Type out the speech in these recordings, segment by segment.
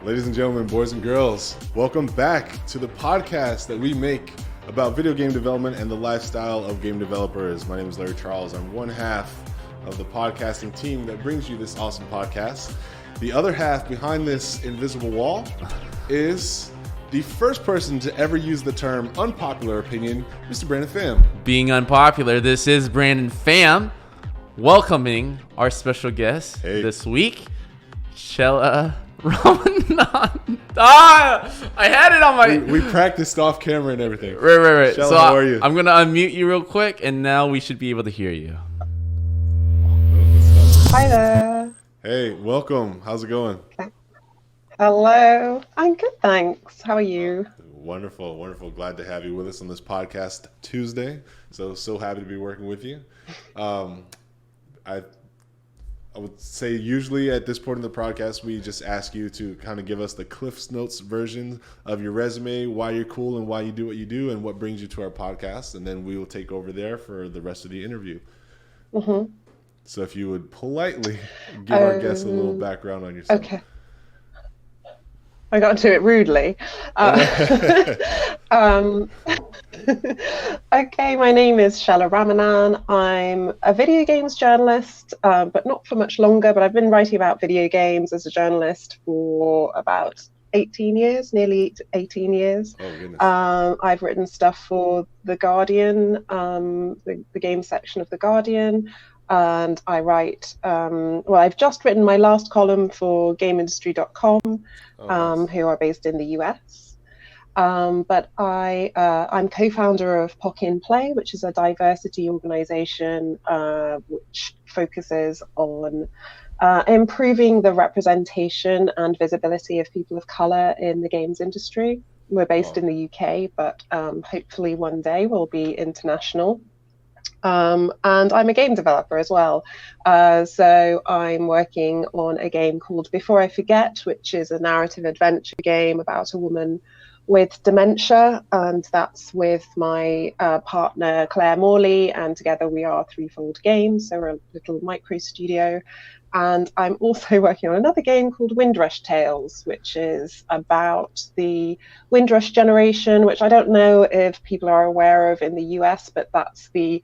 Ladies and gentlemen, boys and girls, welcome back to the podcast that we make about video game development and the lifestyle of game developers. My name is Larry Charles. I'm one half of the podcasting team that brings you this awesome podcast. The other half behind this invisible wall is the first person to ever use the term unpopular opinion, Mr. Brandon Pham. Being unpopular, this is Brandon Pham welcoming our special guest this week, Chella Ramanan. I had it on my... We practiced off camera and everything. Right. Chella, So how are you? I'm going to unmute you real quick, and now we should be able to hear you. Hi there. Hey, welcome. How's it going? Hello. I'm good, thanks. How are you? Wonderful. Glad to have you with us on this podcast Tuesday. So happy to be working with you. I would say usually at this point in the podcast, we just ask you to kind of give us the Cliff's Notes version of your resume, why you're cool and why you do what you do, and what brings you to our podcast. And then we will take over there for the rest of the interview. Mm-hmm. So if you would politely give our guests a little background on yourself. Okay. I got to do it rudely. Okay, my name is Chella Ramanan. I'm a video games journalist, but not for much longer, but I've been writing about video games as a journalist for about 18 years, nearly 18 years. Oh, goodness. I've written stuff for The Guardian, the game section of The Guardian. And I write, I've just written my last column for GameIndustry.com, Nice. who are based in the US. But I'm co-founder of POC in Play, which is a diversity organization which focuses on improving the representation and visibility of people of color in the games industry. We're based in the UK, but hopefully one day we'll be international. And I'm a game developer as well. So I'm working on a game called Before I Forget, which is a narrative adventure game about a woman with dementia. And that's with my partner, Claire Morley. And together we are Threefold Games. So we're a little micro studio. And I'm also working on another game called Windrush Tales, which is about the Windrush generation, which I don't know if people are aware of in the US, but that's the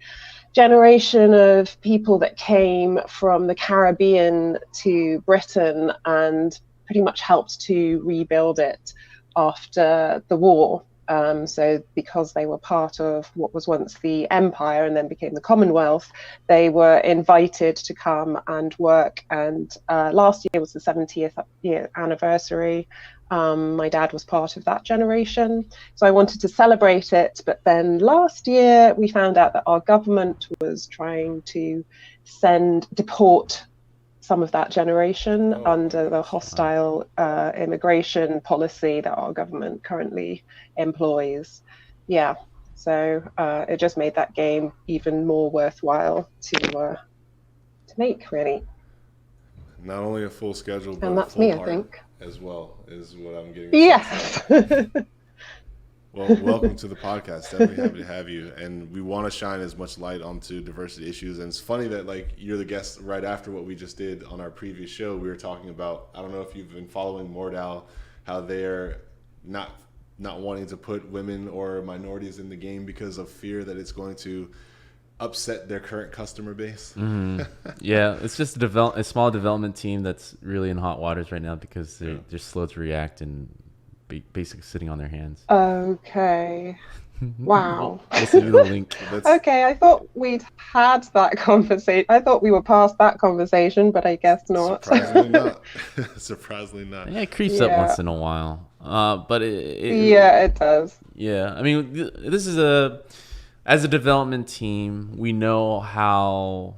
generation of people that came from the Caribbean to Britain and pretty much helped to rebuild it after the war. So because they were part of what was once the Empire and then became the Commonwealth, they were invited to come and work. And last year was the 70th year anniversary. My dad was part of that generation. So I wanted to celebrate it. But then last year, we found out that our government was trying to deport some of that generation under the hostile immigration policy that our government currently employs. Yeah, so it just made that game even more worthwhile to make, really. Not only a full schedule, but And that's a full me, I heart think. as well, is what I'm getting. Yes. Well, welcome to the podcast. Definitely happy to have you. And we want to shine as much light onto diversity issues. And it's funny that you're the guest right after what we just did on our previous show. We were talking about, I don't know if you've been following Mordal, how they're not wanting to put women or minorities in the game because of fear that it's going to upset their current customer base. Mm-hmm. Yeah, it's just a small development team that's really in hot waters right now because they're slow to react and basically sitting on their hands. Okay. Wow. We'll send you the link. Okay, I thought we'd had that conversation. I thought we were past that conversation, but I guess not. Surprisingly not. Surprisingly not. Yeah, it creeps up once in a while. But it does. Yeah, I mean, this is as a development team, we know how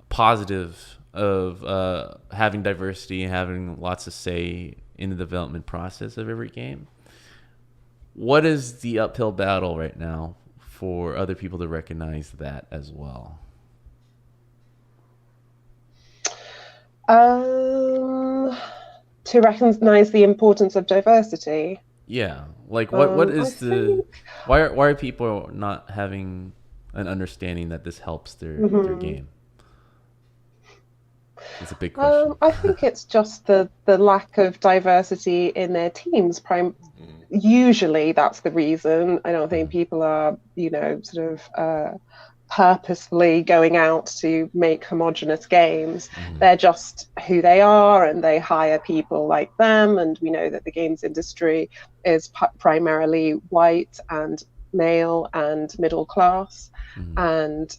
positive of having diversity and having lots of say in the development process of every game. What is the uphill battle right now for other people to recognize that as well? To recognize the importance of diversity. Yeah, like what is why are people not having an understanding that this helps their game? It's a big question. I think it's just the lack of diversity in their teams. Usually that's the reason. I don't think people are, sort of purposefully going out to make homogenous games. They're just who they are, and they hire people like them. And we know that the games industry is primarily white and male and middle class, and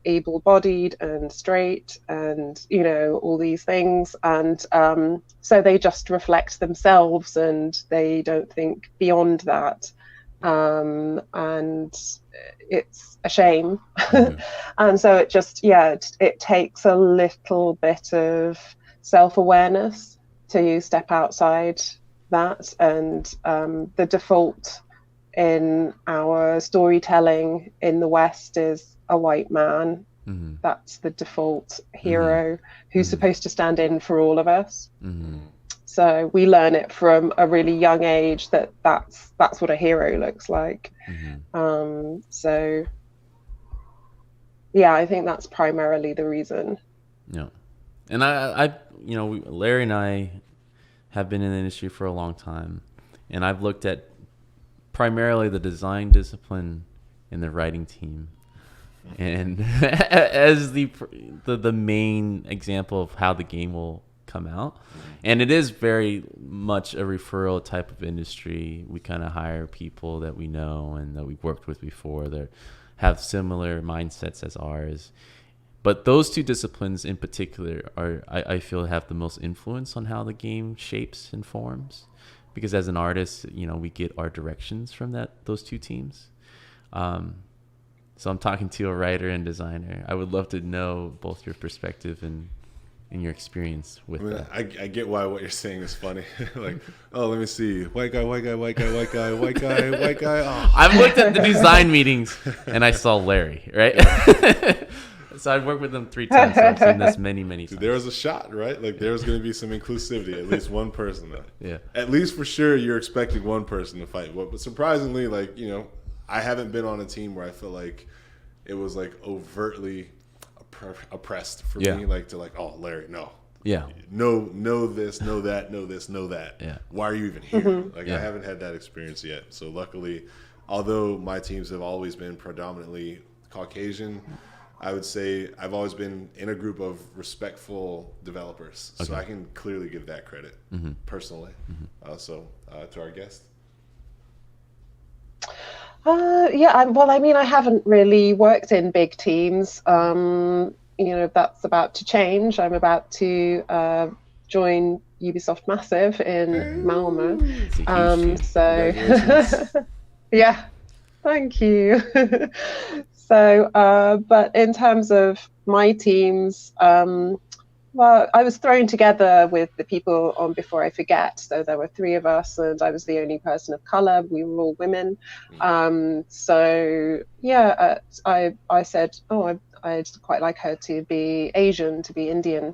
able-bodied and straight, and all these things. And so they just reflect themselves, and they don't think beyond that. And it's a shame. And so it just, it takes a little bit of self-awareness to step outside that. And the default in our storytelling in the West is a white man. That's the default hero who's supposed to stand in for all of us. So we learn it from a really young age that's what a hero looks like. So I think that's primarily the reason. Yeah. And I Larry and I have been in the industry for a long time, and I've looked at primarily the design discipline in the writing team, and as the main example of how the game will come out. And it is very much a referral type of industry. We kind of hire people that we know and that we've worked with before that have similar mindsets as ours. But those two disciplines in particular I feel have the most influence on how the game shapes and forms, because as an artist, we get our directions from those two teams. So I'm talking to a writer and designer. I would love to know both your perspective and your experience with that. I get why what you're saying is funny. Like, oh, let me see. White guy, white guy, white guy, white guy, white guy, white guy. Oh. I've looked at the design meetings and I saw Larry, right? So I've worked with them 3 times. So I've seen this many times. There was a shot, right? Like there was going to be some inclusivity. At least one person. Yeah. At least for sure, you're expecting one person to fight. But surprisingly, like I haven't been on a team where I feel like it was like overtly oppressed for me, like oh, Larry, no, no this, no that, no this, no that. Why are you even here? I haven't had that experience yet. So luckily, although my teams have always been predominantly Caucasian, I would say I've always been in a group of respectful developers. So I can clearly give that credit personally. So to our guest. I haven't really worked in big teams. That's about to change. I'm about to join Ubisoft Massive in Malmo. Yeah, thank you. So, but in terms of my teams, I was thrown together with the people on Before I Forget. So there were 3 of us, and I was the only person of color. We were all women. I said, I'd quite like her to be Asian, to be Indian.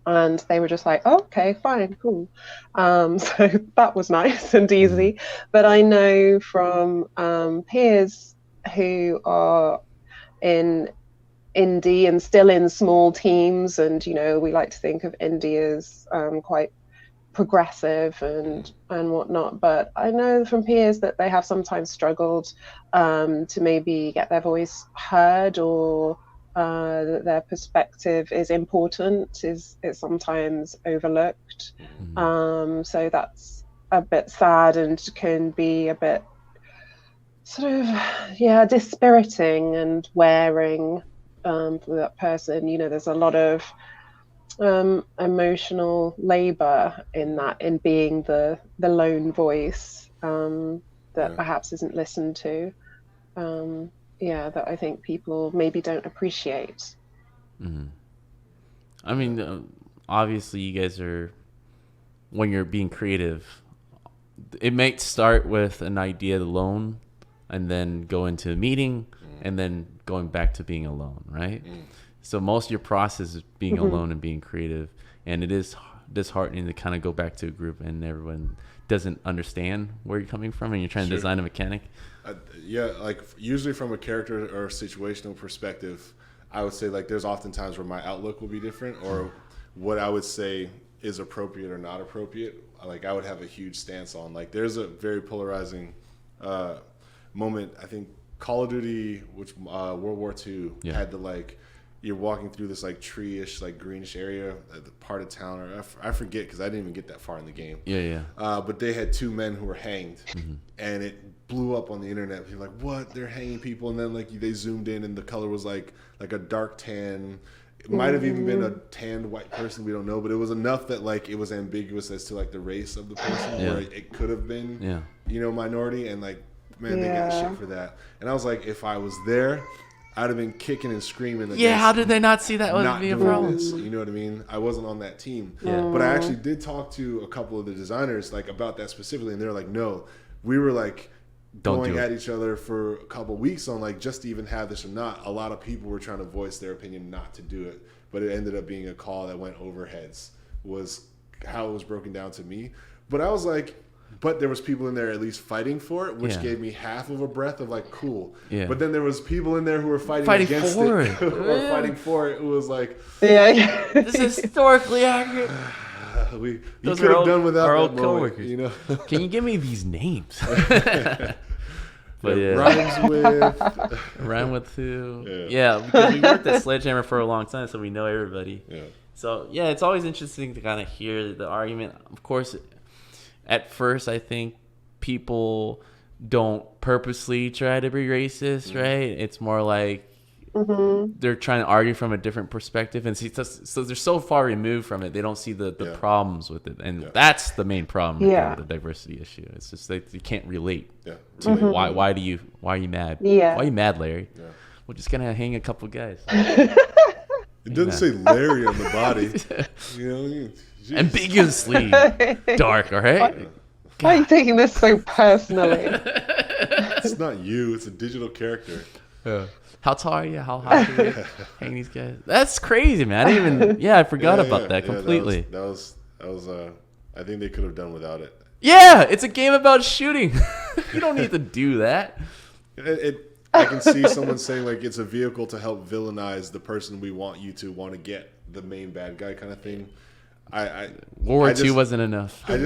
And they were just like, oh, okay, fine, cool. So that was nice and easy. But I know from peers who are in indie and still in small teams, and we like to think of indie as quite progressive and whatnot, but I know from peers that they have sometimes struggled to maybe get their voice heard, or that their perspective is important, is sometimes overlooked. So that's a bit sad and can be a bit sort of dispiriting and wearing for that person. There's a lot of emotional labor in that, in being the lone voice that perhaps isn't listened to, that I think people maybe don't appreciate. I mean, obviously you guys are, when you're being creative, it might start with an idea alone and then go into a meeting and then going back to being alone, right? So most of your process is being alone and being creative, and it is disheartening to kind of go back to a group and everyone doesn't understand where you're coming from and you're trying to design a mechanic. Like usually from a character or situational perspective, I would say like there's often times where my outlook will be different, or what I would say is appropriate or not appropriate. Like I would have a huge stance on. Like there's a very polarizing moment. I think Call of Duty, which World War II had the like. You're walking through this like tree-ish, like greenish area, part of town, or I forget because I didn't even get that far in the game. But they had 2 men who were hanged, and it blew up on the internet. People were like, "What? They're hanging people?" And then like they zoomed in, and the color was like a dark tan. It might have even been a tanned white person. We don't know, but it was enough that like it was ambiguous as to like the race of the person, where it could have been, minority. And like, man, they got shit for that. And I was like, if I was there, I'd have been kicking and screaming. How did they not see that would be a problem? You know what I mean? I wasn't on that team. But I actually did talk to a couple of the designers like about that specifically, and they're like, no, we were like going at each other for a couple of weeks on like just to even have this or not. A lot of people were trying to voice their opinion not to do it, but it ended up being a call that went over heads, was how it was broken down to me. But I was like, but there was people in there at least fighting for it, which gave me half of a breath of like, cool. But then there was people in there who were fighting against for it. Or fighting for it. It was like, this is historically accurate. You could have done without our that old moment, coworkers. you know? Can you give me these names? But rhyme with who? Because we worked at Sledgehammer for a long time, so we know everybody. So it's always interesting to kind of hear the argument. Of course, at first, I think people don't purposely try to be racist, right? It's more like they're trying to argue from a different perspective, and so they're so far removed from it, they don't see the problems with it, and that's the main problem with the diversity issue. It's just like you can't relate to like, why are you mad? Why are you mad, Larry? We're just gonna hang a couple guys. It doesn't say Larry on the body. Ambiguously dark, all right? Why are you taking this so personally? It's not you. It's a digital character. How tall are you? How high are you? Hang these guys. That's crazy, man. I didn't even. I forgot about that completely. That was. I think they could have done without it. Yeah, it's a game about shooting. You don't need to do that. I can see someone saying like it's a vehicle to help villainize the person we want you to want to get, the main bad guy kind of thing. World War II wasn't enough. I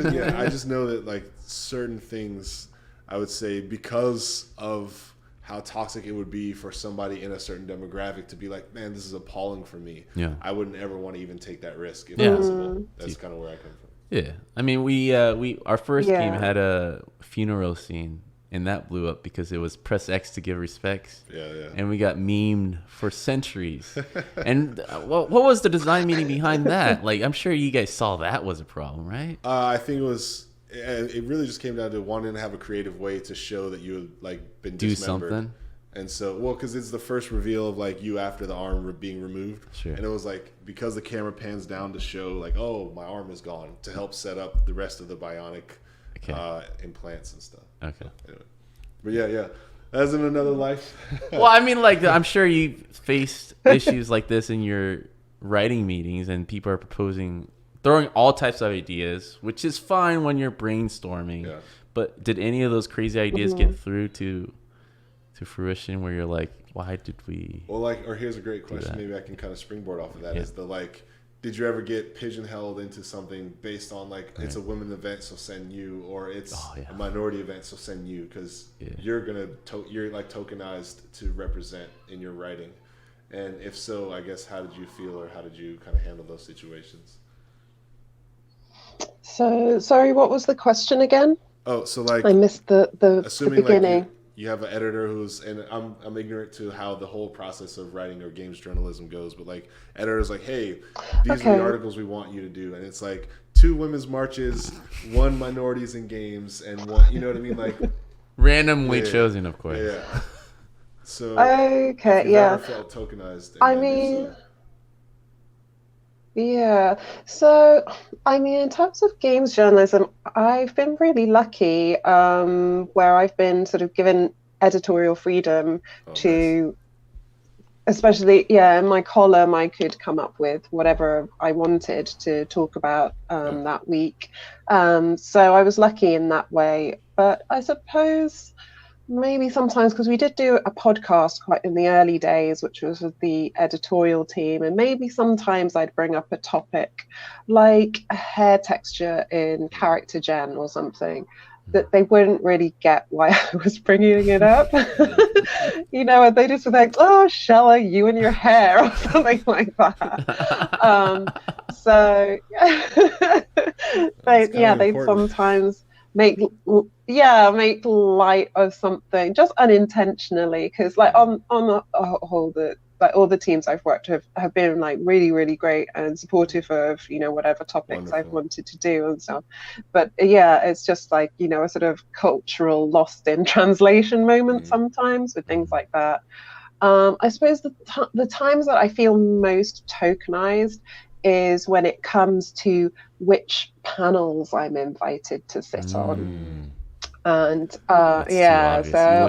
just know that like certain things, I would say because of how toxic it would be for somebody in a certain demographic to be like, man, this is appalling for me. I wouldn't ever want to even take that risk if possible. That's kind of where I come from. Yeah, I mean, we our first game had a funeral scene, and that blew up because it was press X to give respects. And we got memed for centuries. And what was the design meaning behind that? Like, I'm sure you guys saw that was a problem, right? I think it really just came down to wanting to have a creative way to show that you had like been dismembered. Something. And so, because it's the first reveal of like you after the arm being removed. And it was like, because the camera pans down to show like, oh, my arm is gone, to help set up the rest of the bionic implants and stuff. So, anyway. But as in another life. Well, I mean, like, I'm sure you faced issues like this in your writing meetings, and people are throwing all types of ideas, which is fine when you're brainstorming. But did any of those crazy ideas get through to fruition where you're like, why did we? Well, like, or here's a great question. Maybe I can kind of springboard off of that. Is the like, did you ever get pigeonholed into something based on like it's a women event, so send you, or it's a minority event, so send you, because you're like tokenized to represent in your writing, and if so, I guess how did you feel, or how did you kind of handle those situations? So sorry, what was the question again? Oh, so like I missed the beginning. Like you have an editor and I'm ignorant to how the whole process of writing or games journalism goes, but like editors like, hey, these are the articles we want you to do, and it's like 2 women's marches, 1 minorities in games, and 1, you know what I mean, like randomly chosen, of course. So never felt tokenized. I mean. So, I mean, in terms of games journalism, I've been really lucky where I've been sort of given editorial freedom to, especially, in my column, I could come up with whatever I wanted to talk about that week. So I was lucky in that way. But I suppose maybe sometimes, because we did do a podcast quite in the early days, which was with the editorial team, and maybe sometimes I'd bring up a topic like a hair texture in character gen or something that they wouldn't really get why I was bringing it up. You know, and they just were like, "Oh, Chella, you and your hair," or something like that. So they'd sometimes make light of something just unintentionally, because like on the whole, like all the teams I've worked with have been like really, really great and supportive of, you know, whatever topics Wonderful. I've wanted to do and stuff. But yeah, it's just like, you know, a sort of cultural lost in translation moment sometimes with things like that. I suppose the times that I feel most tokenized is when it comes to which panels I'm invited to sit on. And so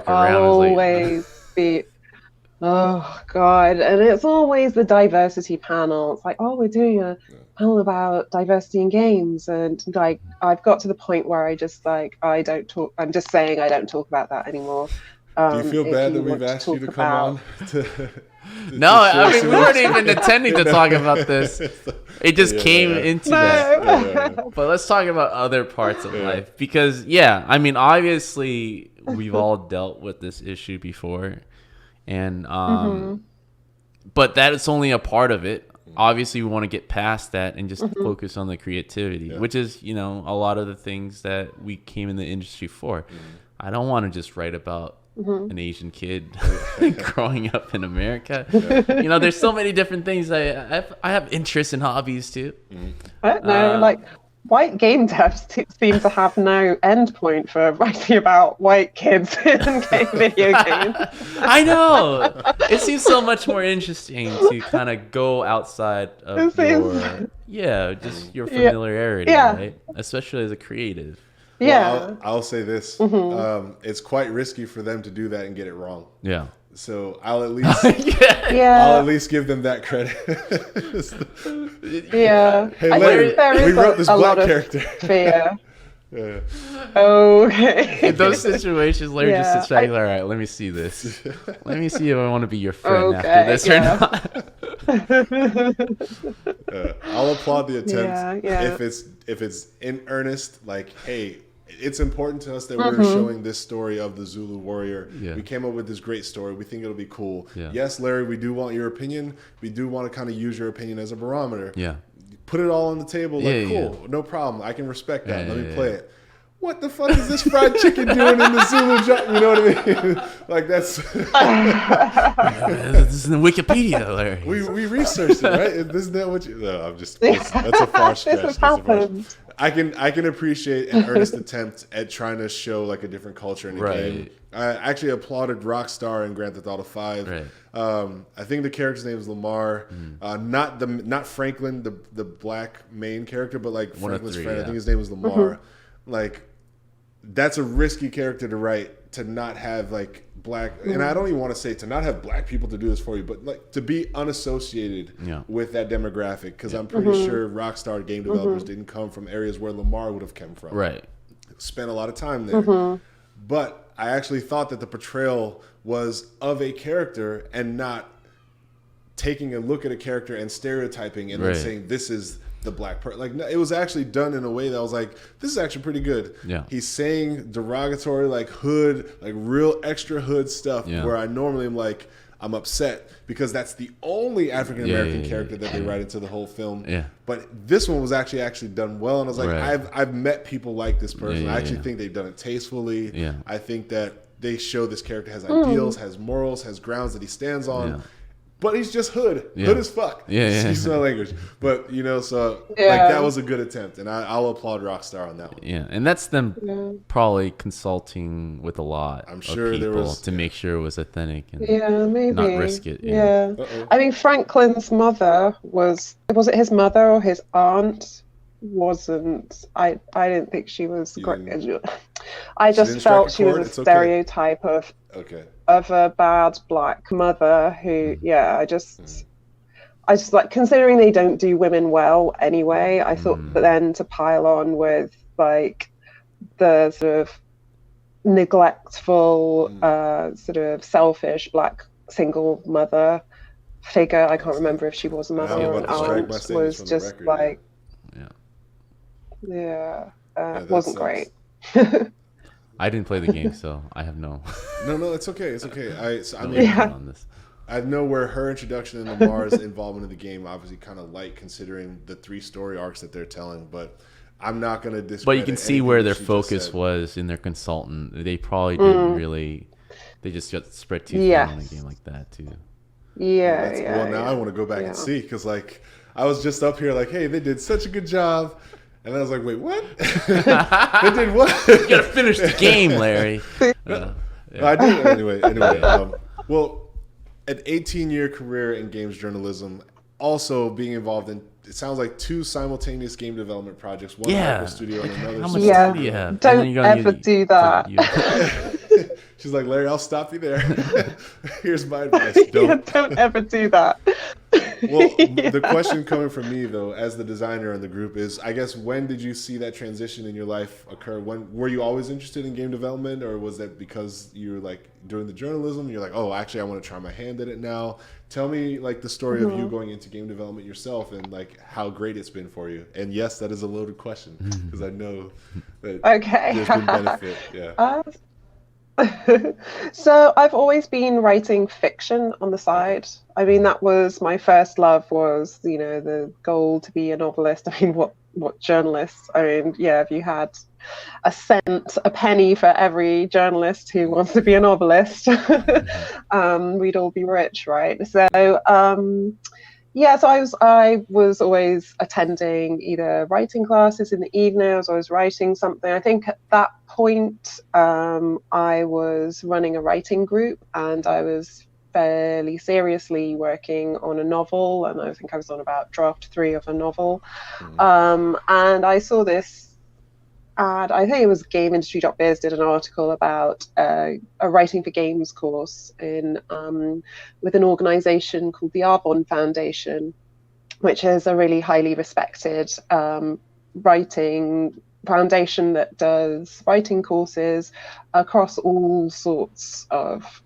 I'll always be, oh God, and it's always the diversity panel. It's like, oh, we're doing a panel about diversity in games, and like I've got to the point where I just like I don't talk. I'm just saying I don't talk about that anymore. Do you feel bad that we've asked you to come on? No, I mean, we weren't even intending to talk about this. It just came into that. But let's talk about other parts of life. Because, I mean, obviously, we've all dealt with this issue before. And, but that is only a part of it. Obviously, we want to get past that and just focus on the creativity, which is, you know, a lot of the things that we came in the industry for. I don't want to just write about an Asian kid growing up in America. You know, there's so many different things. I have interests and hobbies too. Like white game devs seem to have no endpoint for writing about white kids in video games. I know. It seems so much more interesting to kind of go outside of your familiarity, right? Especially as a creative. Well, I'll say this. It's quite risky for them to do that and get it wrong. Yeah. So I'll at least I'll at least give them that credit. Hey, Larry, we wrote this black character. Fear. Okay. In those situations, Larry just sits back. All right, let me see this. Let me see if I want to be your friend after this or not. I'll applaud the attempt if it's in earnest. Like, hey, it's important to us that we're showing this story of the Zulu warrior. We came up with this great story. We think it'll be cool. Yes, Larry, we do want your opinion. We do want to kind of use your opinion as a barometer. Put it all on the table. Cool, no problem. I can respect that. Let me play it. What the fuck is this fried chicken doing in the Zulu job? You know what I mean? Like that's. This is in Wikipedia, Larry. We researched it, right? Isn't that what you? No, I'm just. That's a far stretch. This has happened. I can appreciate an earnest attempt at trying to show like a different culture in the game. I actually applauded Rockstar in Grand Theft Auto 5. I think the character's name is Lamar, not Franklin, the black main character, but like Franklin's friend. I think his name was Lamar. Like, that's a risky character to write, to not have like black, and I don't even want to say to not have black people to do this for you, but like to be unassociated with that demographic, because I'm pretty sure Rockstar game developers didn't come from areas where Lamar would have come from. Spent a lot of time there. But I actually thought that the portrayal was of a character and not taking a look at a character and stereotyping and then saying this is the black person. Like, it was actually done in a way that I was like, this is actually pretty good. He's saying derogatory, like hood, like real extra hood stuff where I normally am like, I'm upset because that's the only African American character that they write into the whole film. But this one was actually done well, and I was like, I've met people like this person. I actually think they've done it tastefully. I think that they show this character has ideals, has morals, has grounds that he stands on. But he's just hood. Hood as fuck. Excuse my language. But, you know, so like that was a good attempt. And I'll applaud Rockstar on that one. And that's them probably consulting with a lot of people to make sure it was authentic and maybe not risk it. I mean, Franklin's mother was it his mother or his aunt? Wasn't I didn't think she was great. I just felt she was a stereotype of a bad black mother who I just like, considering they don't do women well anyway, I thought that then to pile on with like the sort of neglectful, sort of selfish black single mother figure. I can't remember if she was a mother or an aunt. Was just like, wasn't great. I didn't play the game, so I have no. No, it's okay. It's okay. I mean, on this. I know where her introduction and Lamar's involvement in the game obviously kind of light, considering the 3 story arcs that they're telling. But I'm not going to discredit. But you can see where their focus was in their consultant. They probably didn't really. They just got spread too thin on a game like that too. Well, now I want to go back and see, because like I was just up here like, hey, they did such a good job. And I was like, wait, what? They did what? You gotta finish the game, Larry. I did anyway. Well, an 18-year career in games journalism, also being involved in, it sounds like 2 simultaneous game development projects, one Apple Studio and another. How much time do you have? Don't ever do that. She's like, Larry, I'll stop you there. Here's my advice. Don't ever do that. Well, the question coming from me, though, as the designer in the group is, I guess, when did you see that transition in your life occur? When were you always interested in game development, or was that because you were like doing the journalism? You're like, oh, actually, I want to try my hand at it now. Tell me like the story of you going into game development yourself, and like how great it's been for you. And yes, that is a loaded question, because I know that there's been benefit. Yeah. So I've always been writing fiction on the side. I mean, that was my first love, was, the goal to be a novelist. I mean, what journalists? I mean, if you had a penny for every journalist who wants to be a novelist, we'd all be rich, right? So, so I was always attending either writing classes in the evenings, or I was writing something. I think at that point, I was running a writing group, and I was fairly seriously working on a novel, and I think I was on about draft 3 of a novel. And I saw this ad, I think it was GameIndustry.biz, did an article about a writing for games course with an organization called the Arbonne Foundation, which is a really highly respected writing foundation that does writing courses across all sorts of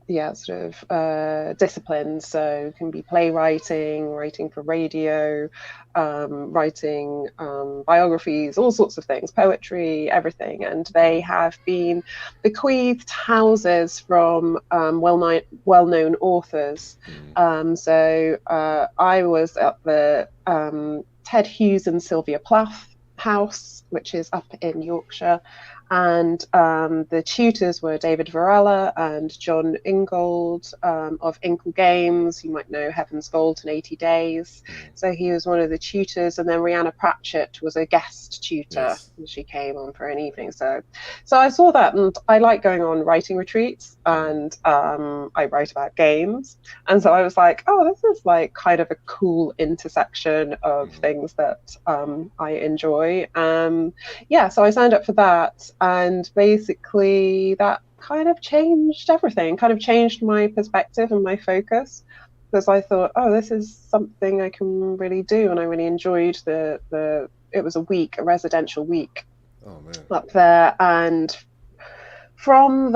disciplines. So it can be playwriting, writing for radio, writing biographies, all sorts of things, poetry, everything. And they have been bequeathed houses from well-known authors. So I was at the Ted Hughes and Sylvia Plath house, which is up in Yorkshire. And the tutors were David Varela and John Ingold of Inkle Games. You might know Heaven's Vault and 80 Days. So he was one of the tutors. And then Rhianna Pratchett was a guest tutor. Yes. And she came on for an evening. So I saw that, and I like going on writing retreats, and I write about games. And so I was like, oh, this is like kind of a cool intersection of things that I enjoy. So I signed up for that. And basically that kind of changed everything, kind of changed my perspective and my focus, because I thought, oh, this is something I can really do. And I really enjoyed it was a residential week up there. And from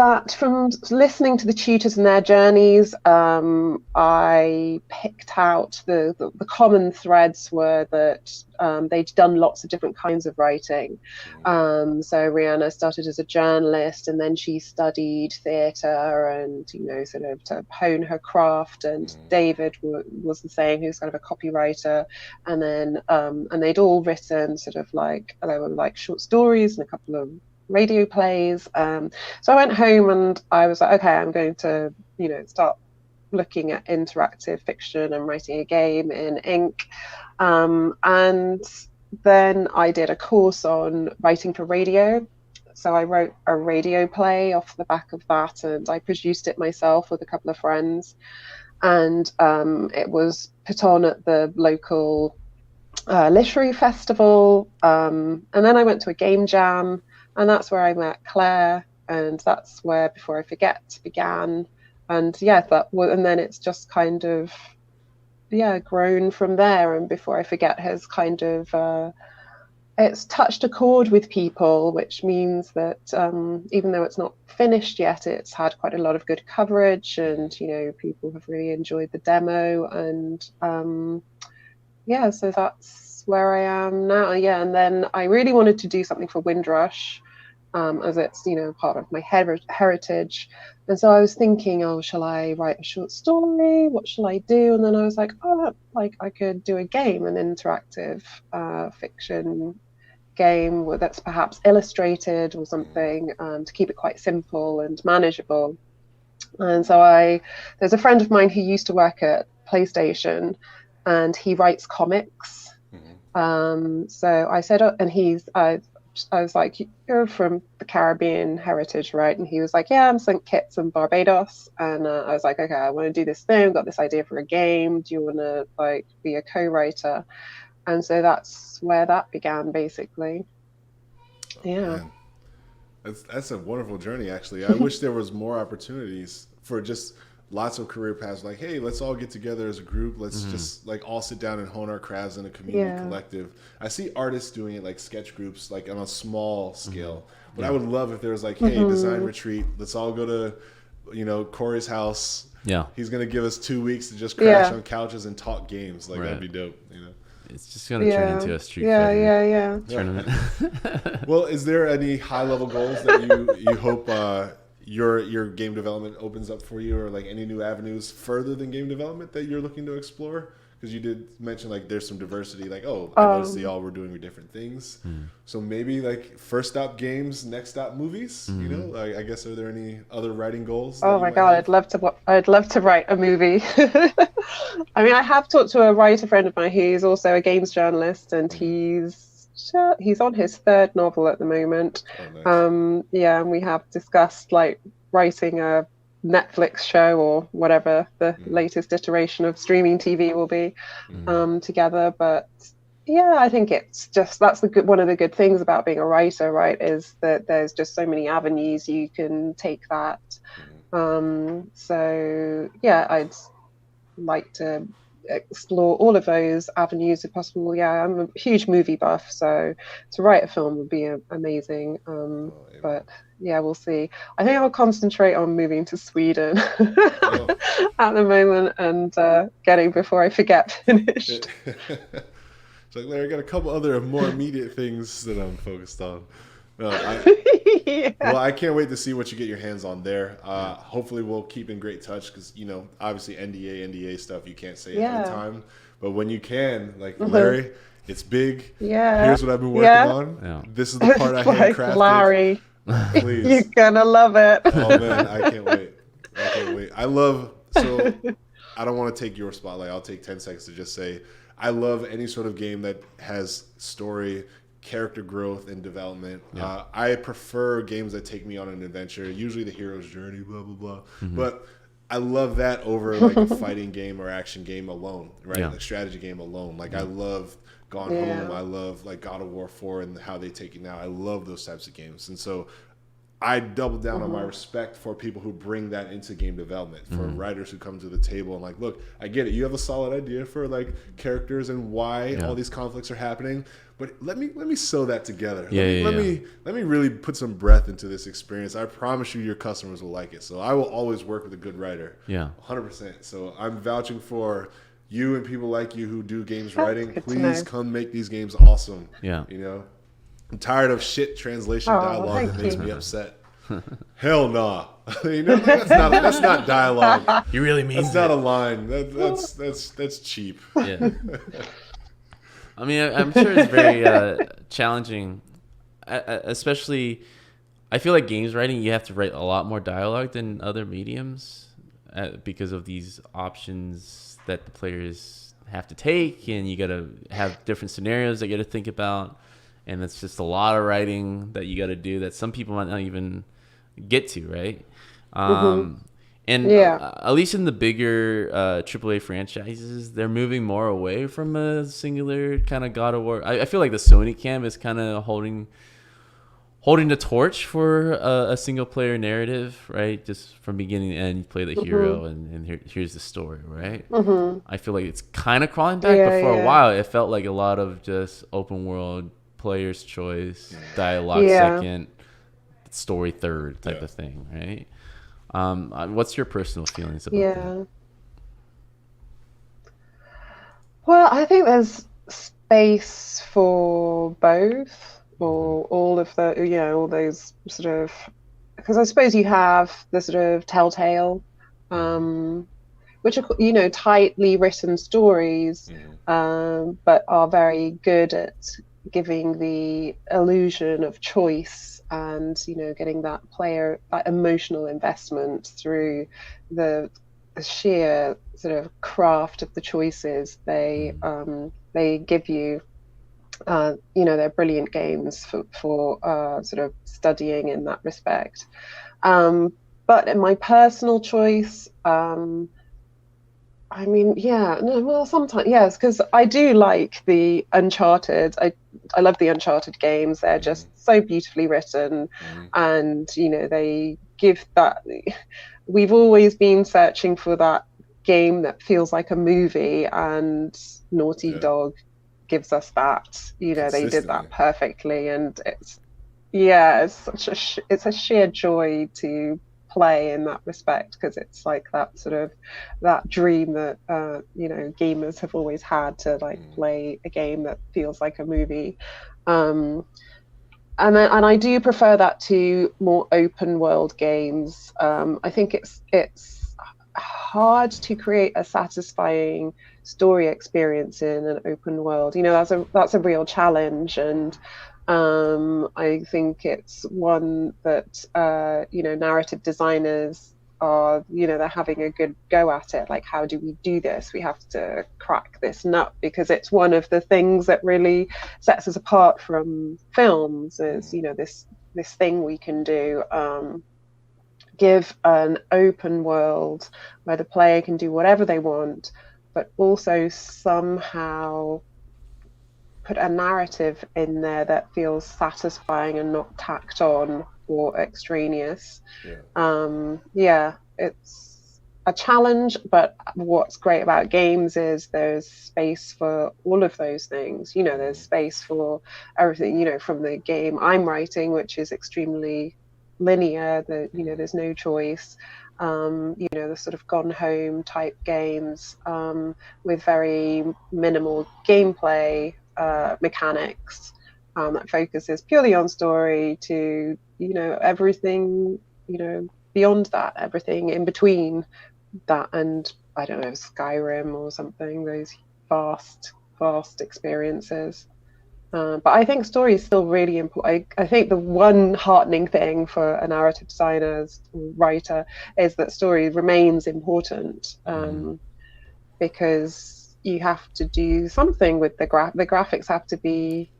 listening to the tutors and their journeys, I picked out the common threads were that they'd done lots of different kinds of writing. So Rhianna started as a journalist, and then she studied theatre and, sort of to hone her craft. And David was the same, who's kind of a copywriter. And then, and they'd all written sort of like, they were like short stories and a couple of radio plays. So I went home and I was like, okay, I'm going to, start looking at interactive fiction and writing a game in ink. And then I did a course on writing for radio. So I wrote a radio play off the back of that, and I produced it myself with a couple of friends. And it was put on at the local literary festival. And then I went to a game jam, and that's where I met Claire, and that's where Before I Forget began. And and then it's just kind of grown from there. And Before I Forget has kind of it's touched a chord with people, which means that even though it's not finished yet, it's had quite a lot of good coverage, and people have really enjoyed the demo, and yeah, so that's where I am now. Yeah, and then I really wanted to do something for Windrush, as it's part of my heritage. And so I was thinking, oh, shall I write a short story? What shall I do? And then I was like, oh, like I could do a game, an interactive fiction game that's perhaps illustrated or something, to keep it quite simple and manageable. And so there's a friend of mine who used to work at PlayStation, and he writes comics. So I said, and I was like, you're from the Caribbean heritage, right? And he was like, yeah, I'm St. Kitts and Barbados. And I was like, okay, I want to do this thing. I've got this idea for a game. Do you want to be a co-writer? And so that's where that began, basically. Yeah. That's a wonderful journey, actually. I wish there was more opportunities for just lots of career paths. Like, hey, let's all get together as a group. Let's just all sit down and hone our crafts in a community collective. I see artists doing it, like sketch groups, like on a small scale. But I would love if there was like, hey, design retreat. Let's all go to, Corey's house. Yeah. He's going to give us 2 weeks to just crash on couches and talk games. Like, that'd be dope, It's just going to turn into a street fighter tournament. Well, is there any high-level goals that you hope your game development opens up for you, or like any new avenues further than game development that you're looking to explore? Because you did mention like there's some diversity. Like, I noticed they all were doing different things. So maybe like first stop games, next stop movies. I guess, are there any other writing goals? Oh my God, I'd love to write a movie. I mean, I have talked to a writer friend of mine who's also a games journalist, and he's on his third novel at the moment. Oh, nice. And we have discussed like writing a Netflix show or whatever the latest iteration of streaming TV will be together. But yeah, I think it's just one of the good things about being a writer, right? Is that there's just so many avenues you can take that. So yeah, I'd like to explore all of those avenues if possible. Yeah, I'm a huge movie buff, so to write a film would be amazing. But yeah, we'll see. I think I'll concentrate on moving to Sweden at the moment and getting Before I Forget finished. It's like, Larry, I got a couple other more immediate things that I'm focused on. Well, I can't wait to see what you get your hands on there. Hopefully we'll keep in great touch because, obviously NDA stuff you can't say at the time. But when you can, like, Larry, it's big. Yeah. Here's what I've been working on. Yeah. This is the part I handcrafted. Larry, please. You're going to love it. Oh, man, I can't wait. So I don't want to take your spotlight. I'll take 10 seconds to just say I love any sort of game that has story, character growth, and development. I prefer games that take me on an adventure, usually the hero's journey, blah, blah, blah. But I love that over like a fighting game or action game alone, right? Like strategy game alone. Like I love Gone Home. I love like God of War 4 and how they take it now. I love those types of games. And so I double down on my respect for people who bring that into game development, for writers who come to the table and like, look, I get it. You have a solid idea for like characters and why all these conflicts are happening, but let me sew that together. Let me really put some breath into this experience. I promise you, your customers will like it. So I will always work with a good writer. 100%. So I'm vouching for you and people like you who do games writing. Please come make these games awesome. I'm tired of shit translation dialogue that makes me upset. Hell nah. That's not dialogue. You really mean that's not a line. That's cheap. Yeah. I mean, I'm sure it's very challenging, especially. I feel like games writing, you have to write a lot more dialogue than other mediums because of these options that the players have to take, and you got to have different scenarios that you got to think about. And it's just a lot of writing that you got to do that some people might not even get to, right? And at least in the bigger AAA franchises, they're moving more away from a singular kind of God of War. I feel like the Sony camp is kind of holding the torch for a single player narrative, right? Just from beginning to end, you play the hero and here's the story, right? I feel like it's kind of crawling back, but for a while, it felt like a lot of just open world player's choice, dialogue Yeah. second, story third type of thing, right? What's your personal feelings about that? Yeah. Well, I think there's space for both, or all of the, all those sort of, because I suppose you have the sort of telltale, which are, tightly written stories, but are very good at giving the illusion of choice and, getting that player, that emotional investment through the sheer sort of craft of the choices they give you. They're brilliant games for sort of studying in that respect. But in my personal choice, I mean, yeah, no, well, sometimes, yes, because I do like the Uncharted. I love the Uncharted games. They're just so beautifully written, and they give that. We've always been searching for that game that feels like a movie, and Naughty Dog gives us that. They did that perfectly, and it's such it's a sheer joy to play in that respect, because it's like that sort of that dream that gamers have always had, to play a game that feels like a movie. And I do prefer that to more open world games. I think it's hard to create a satisfying story experience in an open world. That's a real challenge, and I think it's one that narrative designers are, they're having a good go at it. Like, how do we do this? We have to crack this nut, because it's one of the things that really sets us apart from films. Is this thing we can do. Give an open world where the player can do whatever they want, but also somehow put a narrative in there that feels satisfying and not tacked on or extraneous. It's a challenge, but what's great about games is there's space for all of those things. There's space for everything, from the game I'm writing, which is extremely linear, there's no choice. The sort of gone home type games, with very minimal gameplay mechanics, that focuses purely on story, to everything beyond that, everything in between that, and I don't know, Skyrim or something, those vast experiences. But I think story is still really important. I think the one heartening thing for a narrative designer, writer, is that story remains important, because you have to do something with the graphics have to be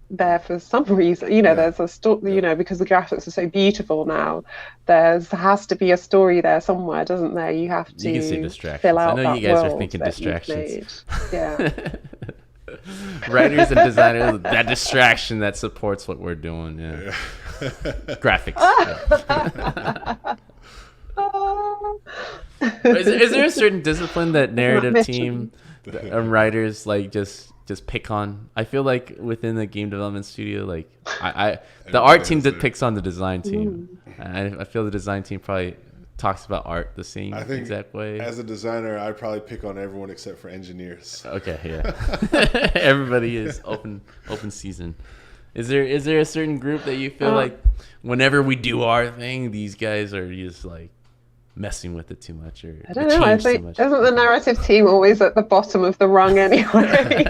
there for some reason. There's a story, because the graphics are so beautiful now, there has to be a story there somewhere, doesn't there? You have to, you can say distractions. fill out I know that you guys world are thinking distractions. Yeah. Writers and designers, that distraction that supports what we're doing. Graphics. Is there a certain discipline that narrative team and writers just pick on? I feel like within the game development studio, the art team that picks on the design team. I feel the design team probably talks about art the same exact way. As a designer, I probably pick on everyone except for engineers. Okay, yeah. Everybody is open season. Is there a certain group that you feel like whenever we do our thing, these guys are just like messing with it too much, or I don't know. I think isn't the narrative team always at the bottom of the rung anyway?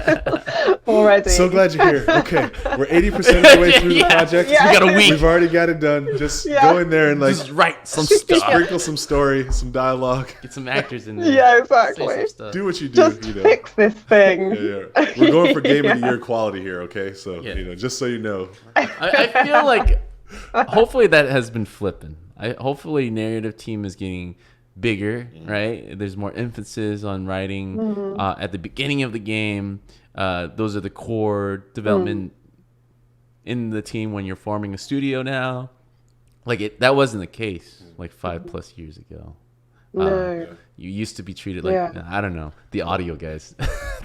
Already. So glad you're here. Okay, we're 80% of the way through the project. Yeah. We got a week. We've already got it done. Just go in there and just write some stuff, sprinkle some story, some dialogue, get some actors in there. Yeah, exactly. Do what you do. Just fix this thing. We're going for game of the year quality here. Okay, so just so you know, I feel like hopefully that has been flipping. Hopefully narrative team is getting bigger, right? There's more emphasis on writing at the beginning of the game. Those are the core development in the team when you're forming a studio now. That wasn't the case 5+ years ago. No. You used to be treated like, Yeah. I don't know, the audio guys.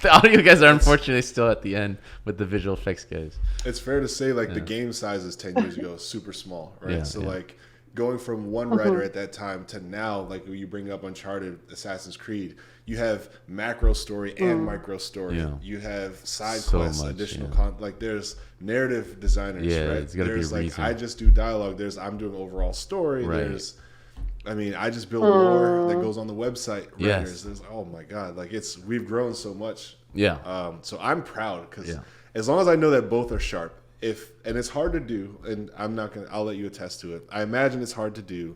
The audio guys are unfortunately still at the end with the visual effects guys. It's fair to say, like, the game sizes 10 years ago super small, right? Yeah, So, yeah. like, going from one writer at that time to now, like, when you bring up Uncharted, Assassin's Creed, you have macro story and micro story. Yeah. You have side So quests, much, additional yeah. content. Like, there's narrative designers, Yeah, right? it's gotta be There's, a like, reason. I just do dialogue. There's, I'm doing overall story. Right. There's, I mean, I just build lore that goes on the website. Yes. Writers. There's, oh my God. Like, we've grown so much. Yeah. So I'm proud because Yeah. as long as I know that both are sharp, and it's hard to do, and I'll let you attest to it. I imagine it's hard to do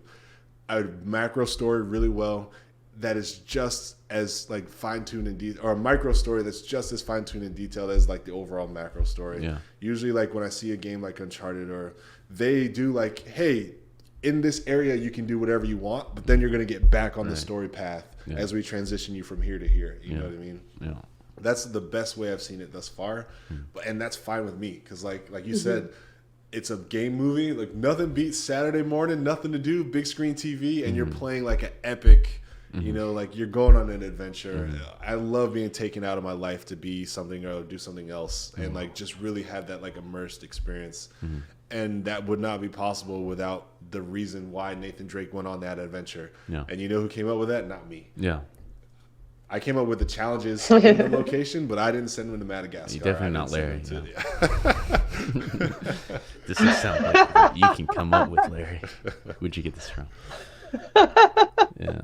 a macro story really well that is just as like fine-tuned in detail, or a micro story that's just as fine-tuned in detail as like the overall macro story. Yeah. Usually, like when I see a game like Uncharted, or they do like, hey, in this area you can do whatever you want, but then you're going to get back on the story path as we transition you from here to here. You know what I mean? Yeah. That's the best way I've seen it thus far, and that's fine with me because, like you said, it's a game movie. Like, nothing beats Saturday morning, nothing to do, big screen TV, and you're playing like an epic. You know, like you're going on an adventure. I love being taken out of my life to be something or do something else, and like just really have that like immersed experience. And that would not be possible without the reason why Nathan Drake went on that adventure. Yeah. And you know who came up with that? Not me. Yeah. I came up with the challenges in the location, but I didn't send them to Madagascar. You're definitely I not didn't send Larry. them This would sound like what you can come up with, Larry. Where'd you get this from? Yeah.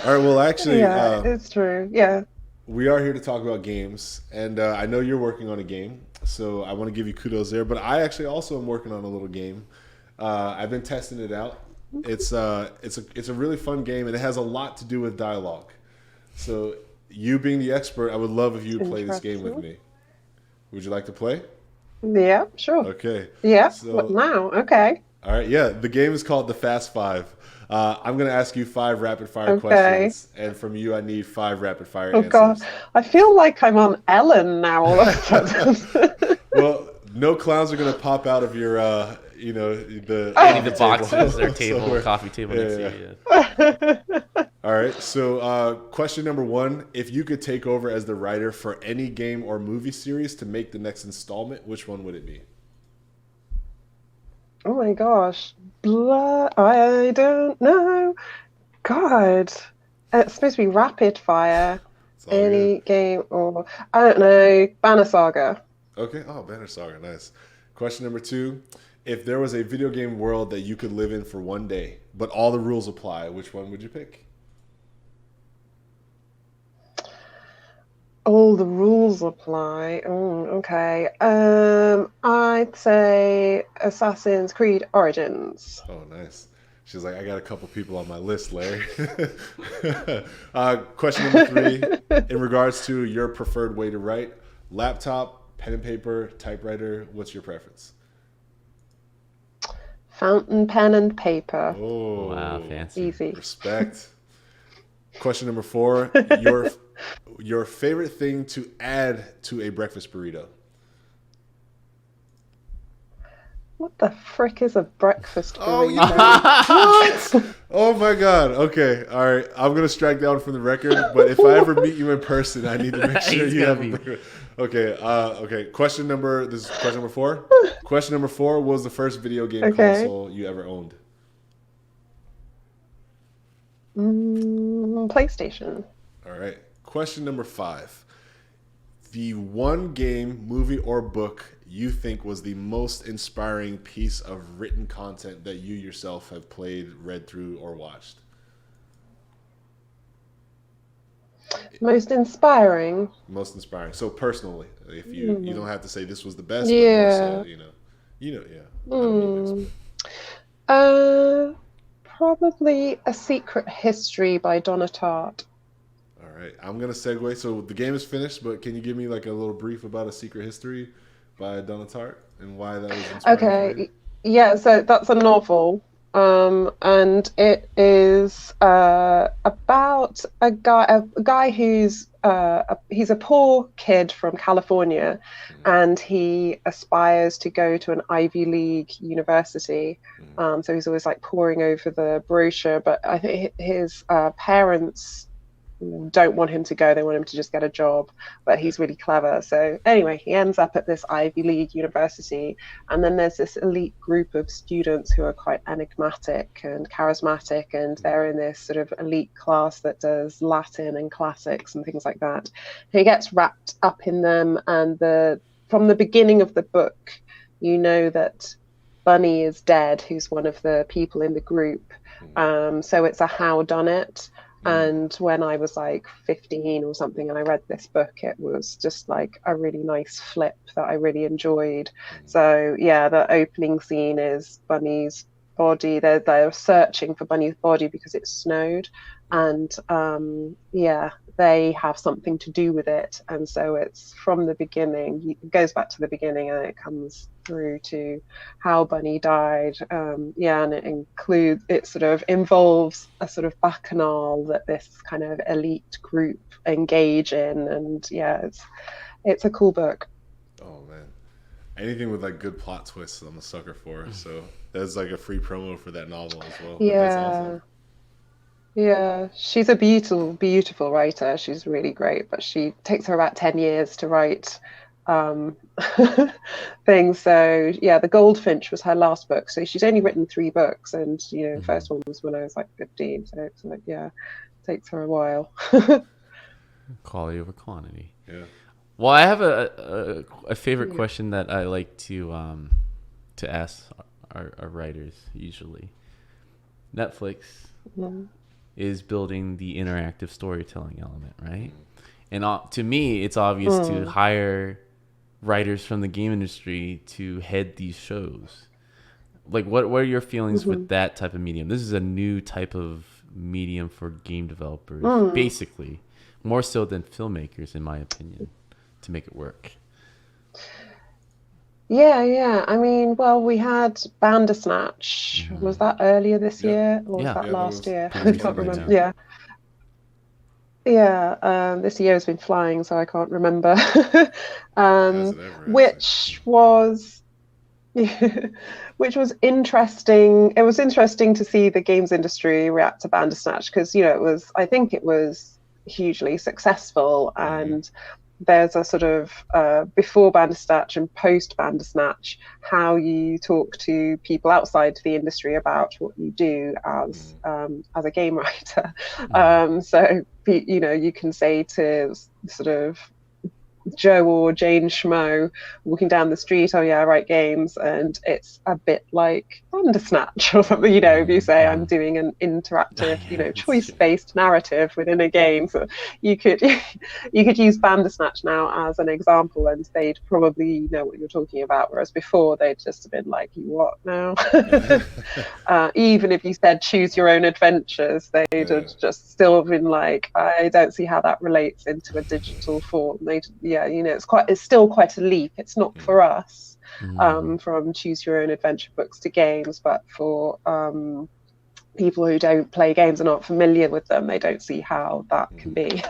All right. Well, actually, Yeah, it's true. Yeah. we are here to talk about games, and I know you're working on a game, so I want to give you kudos there. But I actually also am working on a little game. I've been testing it out. It's a really fun game, and it has a lot to do with dialogue. So, you being the expert, I would love if you would play this game with me. Would you like to play? Yeah, sure. Okay. Yeah. So, What now? Okay. all right. Yeah. The game is called the Fast Five. I'm going to ask you 5 rapid fire Okay. questions, and from you, I need 5 rapid fire Oh answers. God, I feel like I'm on Ellen now all of a sudden. Well, no clowns are going to pop out of your, you know, the Any of the boxes or table, somewhere. coffee table next to you. Yeah. All right. So, question number 1: if you could take over as the writer for any game or movie series to make the next installment, which one would it be? Oh my gosh, I don't know. God, it's supposed to be rapid fire. It's all Any good. game or I don't know, Banner Saga. Okay. Oh, Banner Saga. Nice. Question number 2: if there was a video game world that you could live in for one day, but all the rules apply, which one would you pick? All the rules apply. Oh, okay. I'd say Assassin's Creed Origins. Oh, nice. She's like, I got a couple people on my list, Larry. Question number 3: in regards to your preferred way to write, laptop, pen and paper, typewriter, what's your preference? Fountain pen and paper. Oh, Wow, fancy. Easy. Respect. Question number 4: your favorite thing to add to a breakfast burrito? What the frick is a breakfast Oh, burrito? what? Oh my God. Okay. All right. I'm gonna strike down from the record. But if I ever meet you in person, I need to make sure He's you gonna have a be- burrito. Okay. Okay. This is question number 4. Question number 4: what was the first video game Okay. console you ever owned? PlayStation. All right. Question number 5: the one game, movie, or book you think was the most inspiring piece of written content that you yourself have played, read through, or watched? Most inspiring. Most inspiring. So personally, if you don't have to say this was the best, Yeah. but more so, yeah. I don't need this. Probably A Secret History by Donna Tartt. All right, I'm gonna segue. So the game is finished, but can you give me like a little brief about A Secret History by Donna Tartt and why that was inspiring for you? Okay, yeah, so that's a novel. And it is about a guy who's he's a poor kid from California, and he aspires to go to an Ivy League university. So he's always like poring over the brochure, but I think his parents don't want him to go. They want him to just get a job, but he's really clever. So anyway, he ends up at this Ivy League university, and then there's this elite group of students who are quite enigmatic and charismatic, and they're in this sort of elite class that does Latin and classics and things like that. He gets wrapped up in them, and from the beginning of the book, you know that Bunny is dead, who's one of the people in the group. So it's a howdunit. And when I was like 15 or something and I read this book, it was just like a really nice flip that I really enjoyed. So yeah, the opening scene is Bunny's body. They're searching for Bunny's body because it snowed, and yeah, they have something to do with it. And so it's from the beginning, it goes back to the beginning, and it comes through to how Bunny died. Yeah, and it sort of involves a sort of bacchanal that this kind of elite group engage in, and yeah, it's a cool book. Oh man, anything with like good plot twists, I'm a sucker for. So that's like a free promo for that novel as well. Yeah. That's awesome. Yeah, she's a beautiful, beautiful writer. She's really great, but she takes her about 10 years to write um, things. So yeah, The Goldfinch was her last book. So she's only written 3 books, and the first one was when I was like 15. So it's like, yeah, it takes her a while. Quality over quantity. Yeah. Well, I have a favorite question that I like to ask our writers usually. Netflix is building the interactive storytelling element, right? And to me, it's obvious to hire writers from the game industry to head these shows. Like, what are your feelings with that type of medium? This is a new type of medium for game developers, basically, more so than filmmakers, in my opinion, to make it work. Yeah. I mean, well, we had Bandersnatch. Was that earlier this year, or was that last year? I can't remember. Yeah. Yeah, this year has been flying, so I can't remember. Which was which was interesting. It was interesting to see the games industry react to Bandersnatch, because I think it was hugely successful, and there's a sort of before Bandersnatch and post Bandersnatch, how you talk to people outside the industry about what you do as a game writer. So you can say to sort of Joe or Jane Schmo walking down the street, oh yeah, I write games, and it's a bit like Bandersnatch or something, if you say I'm doing an interactive, choice-based narrative within a game. So you could use Bandersnatch now as an example, and they'd probably know what you're talking about, whereas before they'd just have been like, you what now? Even if you said choose your own adventures, they'd have just still been like, I don't see how that relates into a digital form. It's still quite a leap. It's not for us from choose your own adventure books to games, but for people who don't play games and aren't familiar with them, they don't see how that can be.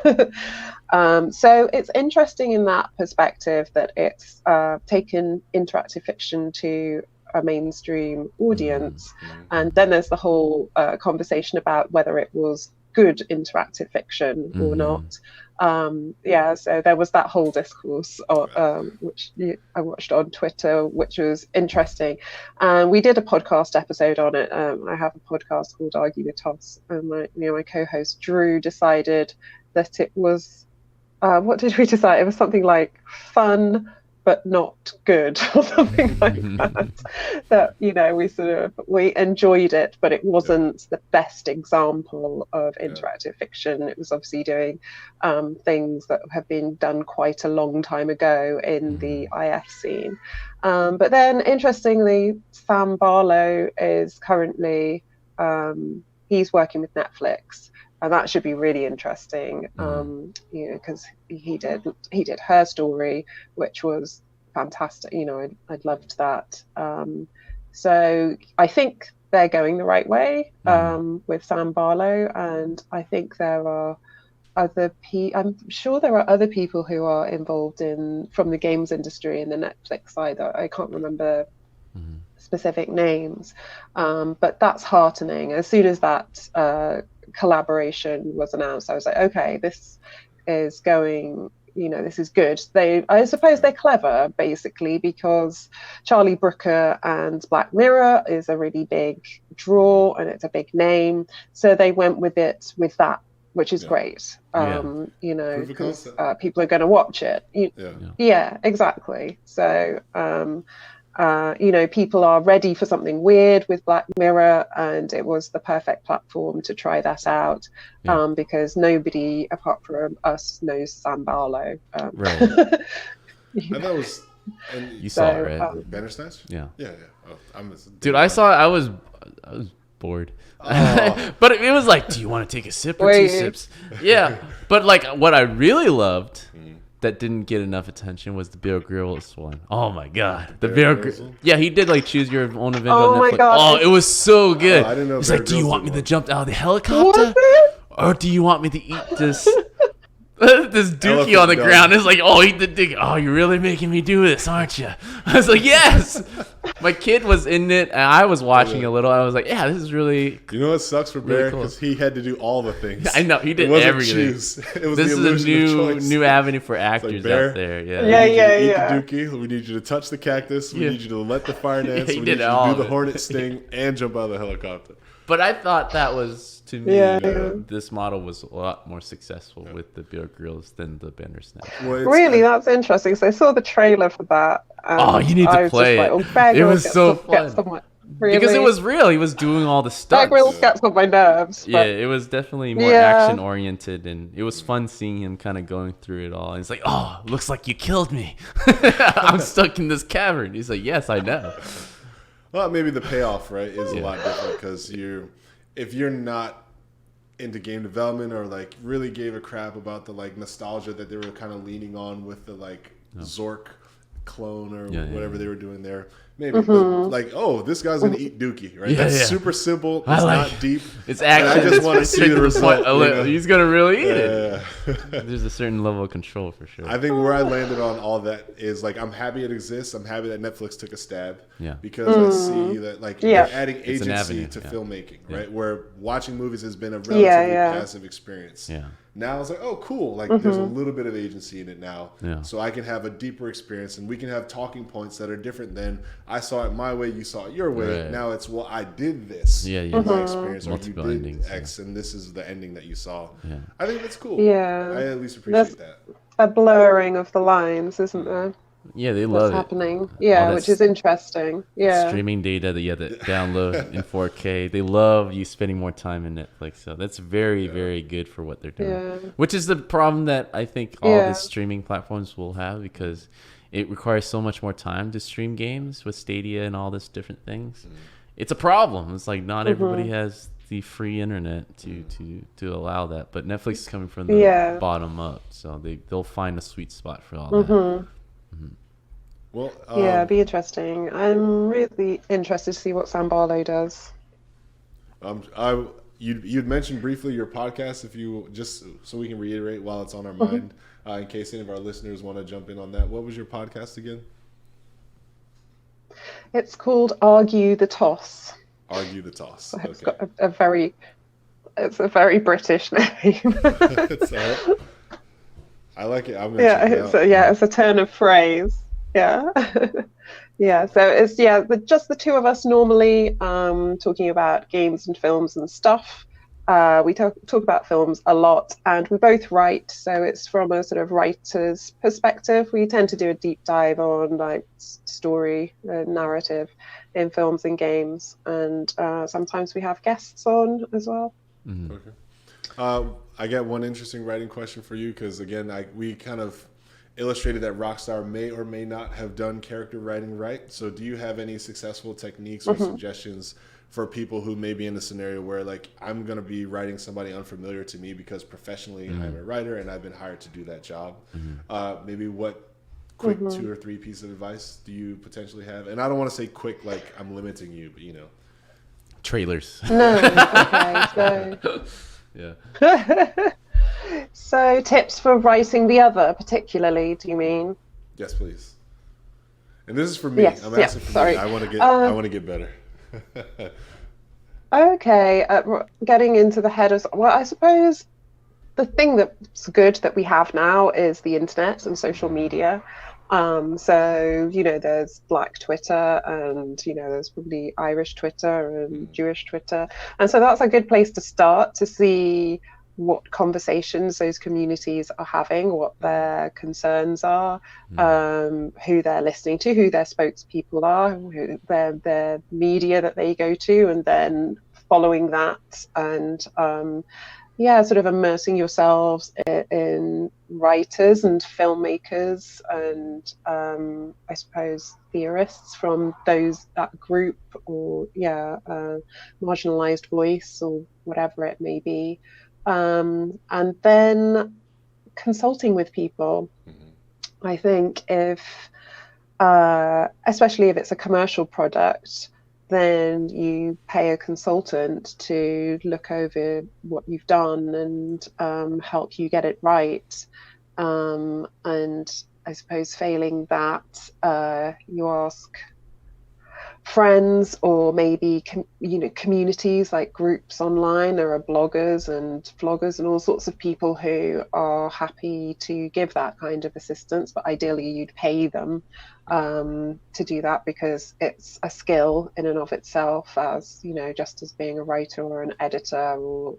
So it's interesting in that perspective that it's taken interactive fiction to a mainstream audience. And then there's the whole conversation about whether it was good interactive fiction or not. So there was that whole discourse which I watched on Twitter, which was interesting, and we did a podcast episode on it. I have a podcast called Argue the Toss, and my co-host Drew decided that it was what did we decide? It was something like fun but not good, or something like that. We enjoyed it, but it wasn't the best example of interactive fiction. It was obviously doing things that have been done quite a long time ago in the IF scene. But then, interestingly, Sam Barlow is currently he's working with Netflix. And that should be really interesting, because he did Her Story, which was fantastic. I loved that. So I think they're going the right way with Sam Barlow, and I think there are I'm sure there are other people who are involved from the games industry in the Netflix side. I can't remember specific names, but that's heartening. As soon as that collaboration was announced, I was like, okay, this is going. This is good. I suppose they're clever, basically, because Charlie Brooker and Black Mirror is a really big draw and it's a big name. So they went with that, which is great. Because people are going to watch it. Yeah, exactly. So, people are ready for something weird with Black Mirror, and it was the perfect platform to try that out, because nobody apart from us knows Sam Barlow. Right. And that was. And you saw it, right? Bandersnatch? Yeah. Yeah. Oh, dude, I saw it. I was bored. Oh. But it was like, do you want to take a sip or 2 sips? Yeah. But like, what I really loved that didn't get enough attention was the Bear Grylls one. Oh my god, the Bear Grylls. Yeah, he did like Choose Your Own Adventure on Netflix. My god. Oh, it was so good. I didn't know. He's like, do you want me to jump out of the helicopter, or do you want me to eat this? This dookie on the ground is like, oh, eat the dick. Oh, you're really making me do this, aren't you? I was like, yes. My kid was in it, and I was watching a little. I was like, yeah, this is really. You know what sucks for Bear, because he had to do all the things. I know he did everything. It was this is a new avenue for actors out there. Yeah. Eat the dookie. We need you to touch the cactus. We need you to let the fire dance. We need you to do the hornet sting and jump out of the helicopter. But I thought that was, to me, this model was a lot more successful with the Bear Grylls than the Bandersnatch. Well, really, that's interesting. So I saw the trailer for that. Oh, you need to play it. It was so fun. Really? Because it was real. He was doing all the stuff. Bear Grylls gets on my nerves. Yeah, it was definitely more action-oriented, and it was fun seeing him kind of going through it all. And it's like, oh, looks like you killed me. I'm stuck in this cavern. He's like, yes, I know. Well, maybe the payoff, right, is a lot different, because if you're not into game development, or like really gave a crap about the like nostalgia that they were kind of leaning on with the like Zork clone or whatever they were doing there. Maybe, but like, oh, this guy's gonna eat dookie, right? That's super simple. It's not deep. It's action. I just want to see the result. He's gonna really eat it. There's a certain level of control for sure. I think where I landed on all that is like, I'm happy it exists. I'm happy that Netflix took a stab. Because I see that like they're adding agency to filmmaking, right? Where watching movies has been a relatively passive experience. Now it's like, oh, cool. Like there's a little bit of agency in it now. So I can have a deeper experience, and we can have talking points that are different than I saw it my way, you saw it your way. Right. Now it's, well, I did this. My experience. Multiple or you did endings, X, and this is the ending that you saw. I think that's cool. I at least appreciate that. A blurring of the lines, isn't there? Yeah, they love what's happening. Which is interesting. Streaming data that you have to download in 4K. They love you spending more time in Netflix. So that's very, very good for what they're doing. Which is the problem that I think all the streaming platforms will have, because it requires so much more time to stream games with Stadia and all this different things. It's a problem. It's like not everybody has the free internet to allow that. But Netflix is coming from the bottom up, so they'll find a sweet spot for all that. Well, it'd be interesting. I'm really interested to see what Sam Barlow does. You'd mentioned briefly your podcast, if you just so we can reiterate while it's on our mind, in case any of our listeners want to jump in on that. What was your podcast again? It's called Argue the Toss. Argue the Toss. So it's got a very British name. It's I like it. I'm gonna it's a turn of phrase. So it's just the two of us normally, talking about games and films and stuff. We talk about films a lot, and we both write, so it's from a sort of writer's perspective. We tend to do a deep dive on like story narrative in films and games, and sometimes we have guests on as well. Okay. I got one interesting writing question for you, because again, we kind of illustrated that Rockstar may or may not have done character writing right. So do you have any successful techniques or suggestions for people who may be in a scenario where like, I'm going to be writing somebody unfamiliar to me because professionally I'm a writer and I've been hired to do that job? Maybe what quick 2 or 3 pieces of advice do you potentially have? And I don't want to say quick like I'm limiting you, but trailers. No. Okay. So. Yeah. So tips for writing the other, particularly, do you mean? Yes, please. And this is for me. Yes, I'm yeah, asking for sorry. me. I want to get better. Okay, getting into the head of, well, I suppose the thing that's good that we have now is the internet and social media. So, there's Black Twitter and, there's probably Irish Twitter and Jewish Twitter. And so that's a good place to start to see what conversations those communities are having, what their concerns are, who they're listening to, who their spokespeople are, who their media that they go to, and then following that and sort of immersing yourselves in writers and filmmakers and I suppose theorists from that group, or marginalized voice or whatever it may be. And then consulting with people. I think especially if it's a commercial product, then you pay a consultant to look over what you've done and help you get it right. And I suppose failing that, you ask friends or maybe communities like groups online. There are bloggers and vloggers and all sorts of people who are happy to give that kind of assistance, but ideally you'd pay them to do that, because it's a skill in and of itself, as just as being a writer or an editor or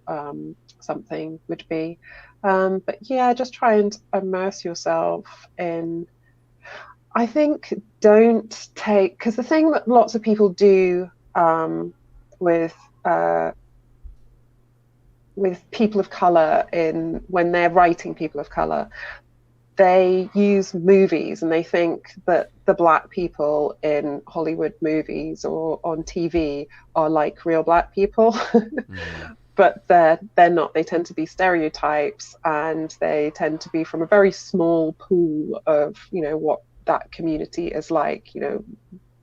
something would be. But just try and immerse yourself in, I think, don't take, because the thing that lots of people do with people of color when they're writing people of color, they use movies and they think that the Black people in Hollywood movies or on TV are like real Black people. But they're not. They tend to be stereotypes, and they tend to be from a very small pool of what that community is like.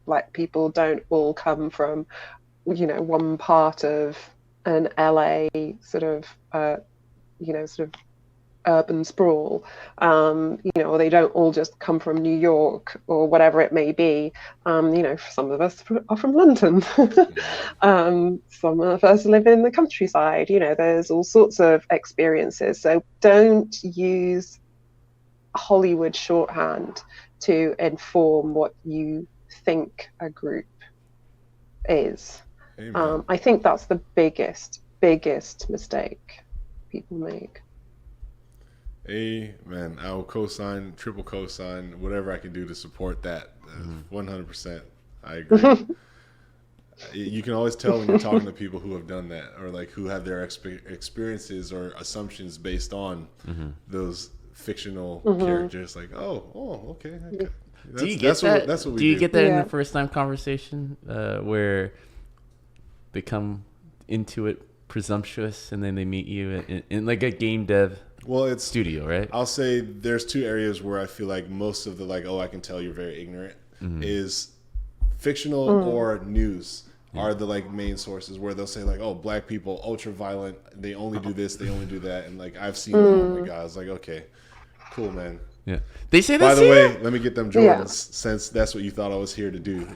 Black people don't all come from one part of an LA sort of urban sprawl, or they don't all just come from New York or whatever it may be. Some of us are from London. Some of us live in the countryside. There's all sorts of experiences. So don't use Hollywood shorthand to inform what you think a group is. I think that's the biggest mistake people make. Amen. I will co-sign, triple co-sign, whatever I can do to support that. 100%. I agree. You can always tell when you're talking to people who have done that, or like who have their experiences or assumptions based on those fictional characters. Like, okay. Do you get that? That's what we do. Do you get that in the first time conversation where they come into it presumptuous and then they meet you in like a game dev studio, right? I'll say there's two areas where I feel like most of the I can tell you're very ignorant is fictional or news are the main sources, where they'll say Black people ultra violent, they only do this, they only do that, and I've seen them. Oh my god, I was like, okay, cool, man. Yeah, they say that. By the way, let me get them Jordans, since that's what you thought I was here to do. I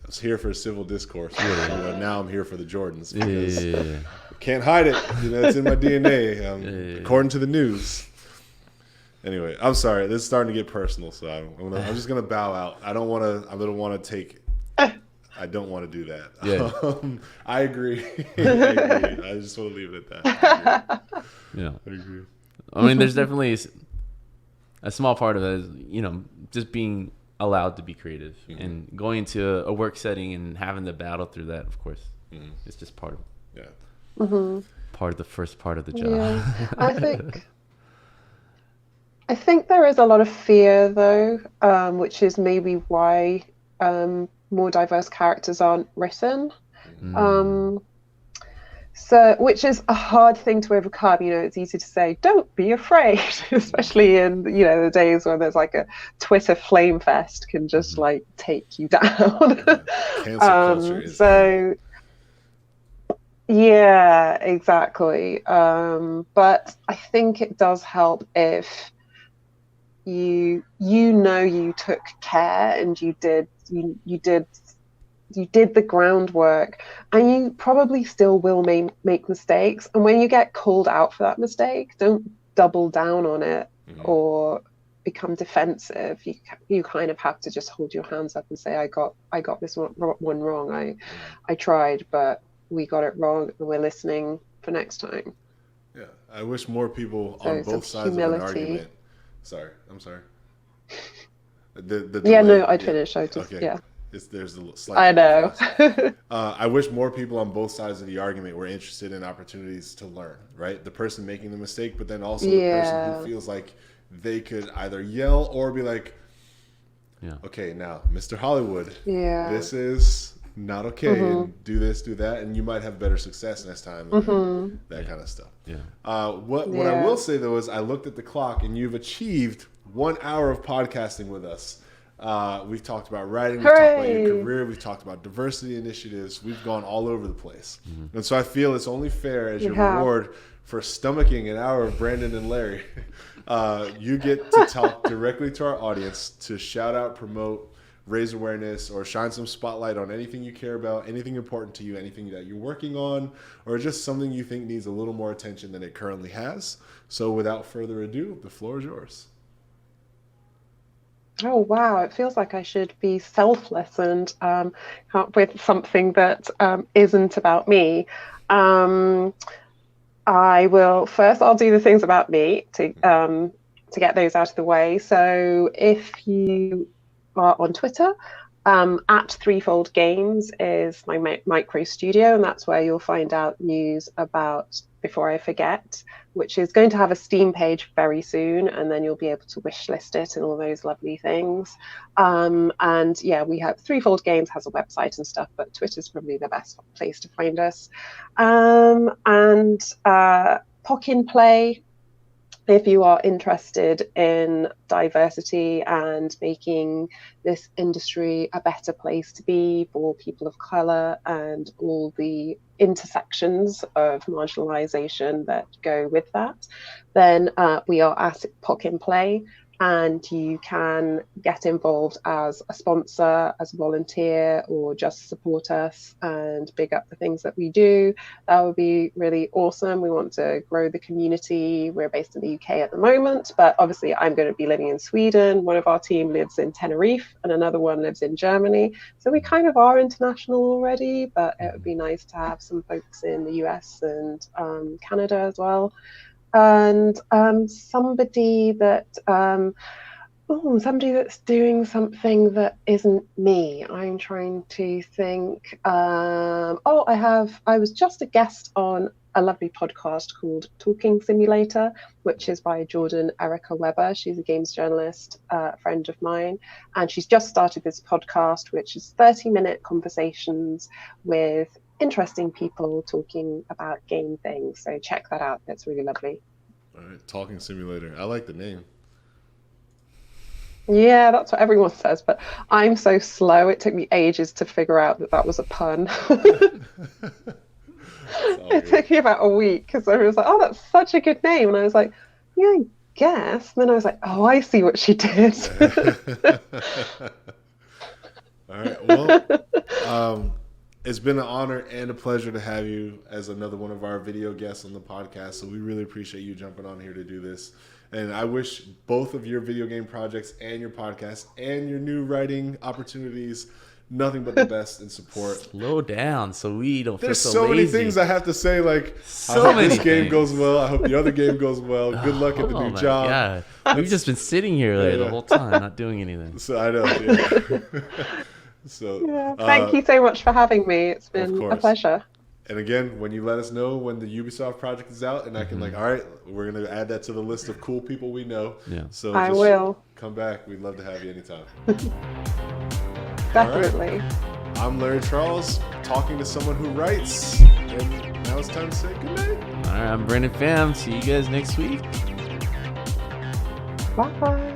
was here for civil discourse. Now I'm here for the Jordans, because can't hide it. It's in my DNA, according to the news. Anyway, I'm sorry. This is starting to get personal, so I'm just gonna bow out. I don't want to do that. Yeah. I agree. I just want to leave it at that. Yeah. I agree. I mean, there's definitely a small part of it is, just being allowed to be creative and going to a work setting and having to battle through that, of course. It's just part of it. Yeah. Part of the first part of the job. Yeah. I think there is a lot of fear, though, which is maybe why more diverse characters aren't written. So, which is a hard thing to overcome. It's easy to say, don't be afraid, especially in, the days when there's a Twitter flame fest can just take you down. Cancel culture is Yeah, exactly. But I think it does help if you took care and you did the groundwork, and you probably still will make mistakes. And when you get called out for that mistake, don't double down on it Mm-hmm. or become defensive. You kind of have to just hold your hands up and say, I got this one wrong. I tried, but we got it wrong, and we're listening for next time. Yeah, I wish more people on So some both sides of an humility. argument. Sorry, I'm sorry. The Yeah, delay. no, I'd Yeah. finish. I just, Okay. yeah. There's a slight I delay know. for us. I wish more people on both sides of the argument were interested in opportunities to learn, right? The person making the mistake, but then also the person who Yeah. feels like they could either yell or be like, Yeah. okay, now, Mr. Hollywood, Yeah. this is not okay, Mm-hmm. and do this, do that, and you might have better success next time, Mm-hmm. that kind of stuff. Yeah. What I Yeah. will say, though, is I looked at the clock, and you've achieved 1 hour of podcasting with us. We've talked about writing, we've talked about your Hooray! career, we've talked about diversity initiatives, we've gone all over the place. And so I feel it's only fair as your have. reward for stomaching an hour of Brandon and Larry, you get to talk directly to our audience, to shout out, promote, raise awareness, or shine some spotlight on anything you care about, anything important to you, anything that you're working on, or just something you think needs a little more attention than it currently has. So without further ado, the floor is yours. Oh wow, it feels like I should be selfless and come up with something that isn't about me. Um, I'll do the things about me to get those out of the way. So if you are on Twitter, at Threefold Games is my micro studio, and that's where you'll find out news about Before I Forget, which is going to have a Steam page very soon, and then you'll be able to wish list it and all those lovely things. And yeah, we have Threefold Games has a website and stuff, but Twitter's probably the best place to find us. And Pock in Play, if you are interested in diversity and making this industry a better place to be for people of colour and all the intersections of marginalisation that go with that, then we are at Pock in Play, and you can get involved as a sponsor, as a volunteer, or just support us and big up the things that we do. That would be really awesome. We want to grow the community. We're based in the UK at the moment, but obviously I'm going to be living in Sweden. One of our team lives in Tenerife and another one lives in Germany. So we kind of are international already, but it would be nice to have some folks in the US and Canada as well. And somebody that's doing something that isn't me. I'm trying to think. I was just a guest on a lovely podcast called Talking Simulator, which is by Jordan Erica Weber. She's a games journalist, friend of mine, and she's just started this podcast, which is 30-minute conversations with interesting people talking about game things. So check that out. It's really lovely. All right, Talking Simulator. I like the name. Yeah, that's what everyone says, but I'm so slow. It took me ages to figure out that was a pun. It took me about a week because I was like, oh, that's such a good name. And I was like, yeah, I guess. And then I was like, oh, I see what she did. All right. Well, it's been an honor and a pleasure to have you as another one of our video guests on the podcast. So we really appreciate you jumping on here to do this. And I wish both of your video game projects and your podcast and your new writing opportunities nothing but the best and support. Slow down so we don't There's feel so many lazy. things I have to say. Like, So I hope many this game things. goes well. I hope the other game goes well. Good luck at the Oh new my job. God. We've just been sitting here Yeah. the whole time, not doing anything. So I know. Yeah. So Yeah, thank you so much for having me. It's been a course. pleasure. And again, when you let us know when the Ubisoft project is out, and I can all right, we're gonna add that to the list of cool people we know. Yeah. So I just will. come back. We'd love to have you anytime. Definitely. I'm Larry Charles, talking to someone who writes, and now it's time to say goodnight. All right, I'm Brandon Pham. See you guys next week. Bye.